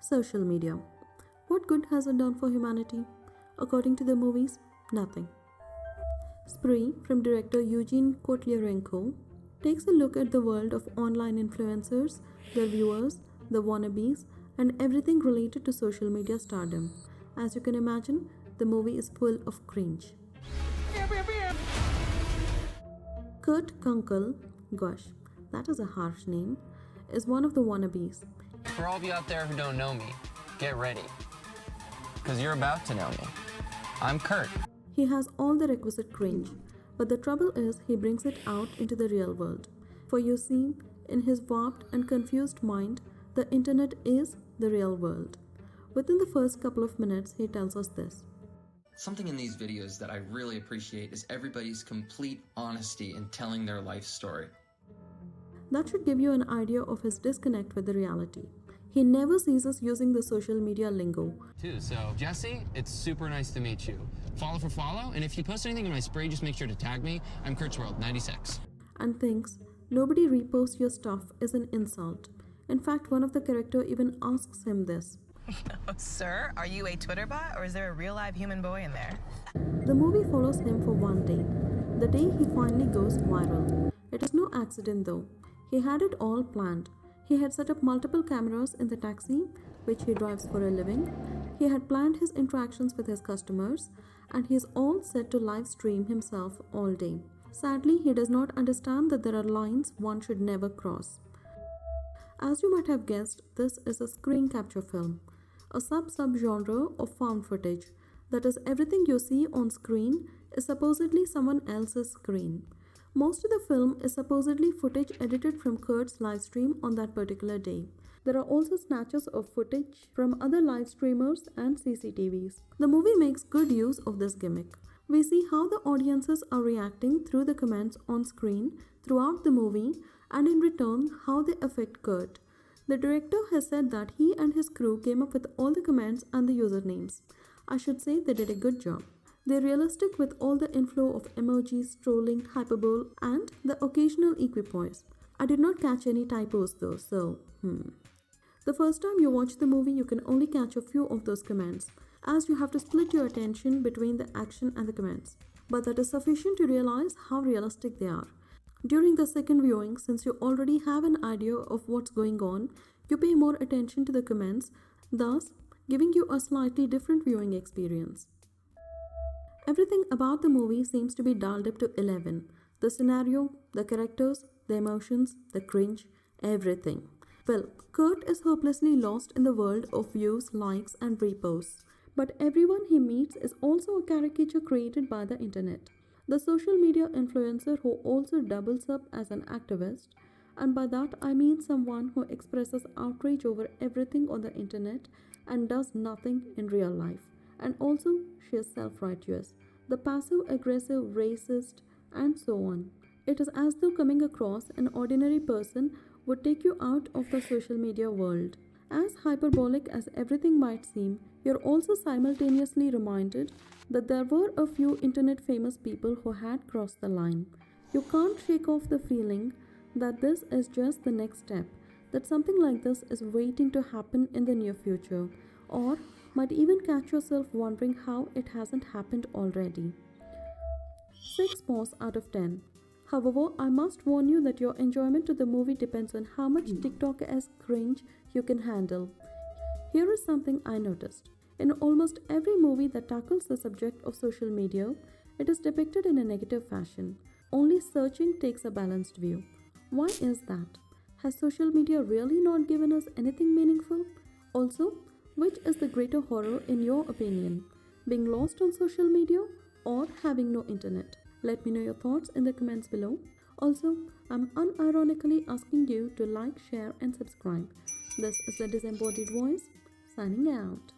Social media. What good has it done for humanity? According to the movies, nothing. Spree from director Eugene Kotlyarenko takes a look at the world of online influencers, their viewers, the wannabes, and everything related to social media stardom. As you can imagine, the movie is full of cringe. Kurt Kunkel, gosh, that is a harsh name, is one of the wannabes. For all of you out there who don't know me, get ready. Because you're about to know me. I'm Kurt. He has all the requisite cringe, but the trouble is he brings it out into the real world. For you see, in his warped and confused mind, the internet is the real world. Within the first couple of minutes, he tells us this. Something in these videos that I really appreciate is everybody's complete honesty in telling their life story. That should give you an idea of his disconnect with the reality. He never ceases using the social media lingo. So, Jesse, it's super nice to meet you. Follow for follow, and if you post anything in my spree, just make sure to tag me. I'm Kurt's World 96. And thinks nobody reposts your stuff is an insult. In fact, one of the character even asks him this. Sir, are you a Twitter bot or is there a real live human boy in there? The movie follows him for one day. The day he finally goes viral. It is no accident though. He had it all planned. He had set up multiple cameras in the taxi, which he drives for a living. He had planned his interactions with his customers, and he is all set to live stream himself all day. Sadly, he does not understand that there are lines one should never cross. As you might have guessed, this is a screen capture film, a sub-genre of found footage. That is, everything you see on screen is supposedly someone else's screen. Most of the film is supposedly footage edited from Kurt's livestream on that particular day. There are also snatches of footage from other live streamers and CCTVs. The movie makes good use of this gimmick. We see how the audiences are reacting through the comments on screen throughout the movie, and in return how they affect Kurt. The director has said that he and his crew came up with all the comments and the usernames. I should say they did a good job. They're realistic with all the inflow of emojis, trolling, hyperbole, and the occasional equipoise. I did not catch any typos though, so The first time you watch the movie, you can only catch a few of those comments, as you have to split your attention between the action and the comments. But that is sufficient to realize how realistic they are. During the second viewing, since you already have an idea of what's going on, you pay more attention to the comments, thus giving you a slightly different viewing experience. Everything about the movie seems to be dialed up to 11. The scenario, the characters, the emotions, the cringe, everything. Well, Kurt is hopelessly lost in the world of views, likes, and reposts. But everyone he meets is also a caricature created by the internet. The social media influencer who also doubles up as an activist, and by that I mean someone who expresses outrage over everything on the internet and does nothing in real life. And also, she is self-righteous, the passive-aggressive, racist, and so on. It is as though coming across an ordinary person would take you out of the social media world. As hyperbolic as everything might seem, you're also simultaneously reminded that there were a few internet-famous people who had crossed the line. You can't shake off the feeling that this is just the next step, that something like this is waiting to happen in the near future, or might even catch yourself wondering how it hasn't happened already. 6 paws out of 10. However, I must warn you that your enjoyment to the movie depends on how much TikTok-esque cringe you can handle. Here is something I noticed. In almost every movie that tackles the subject of social media, it is depicted in a negative fashion. Only Searching takes a balanced view. Why is that? Has social media really not given us anything meaningful? Also, which is the greater horror in your opinion? Being lost on social media or having no internet? Let me know your thoughts in the comments below. Also, I'm unironically asking you to like, share and subscribe. This is the Disembodied Voice, signing out.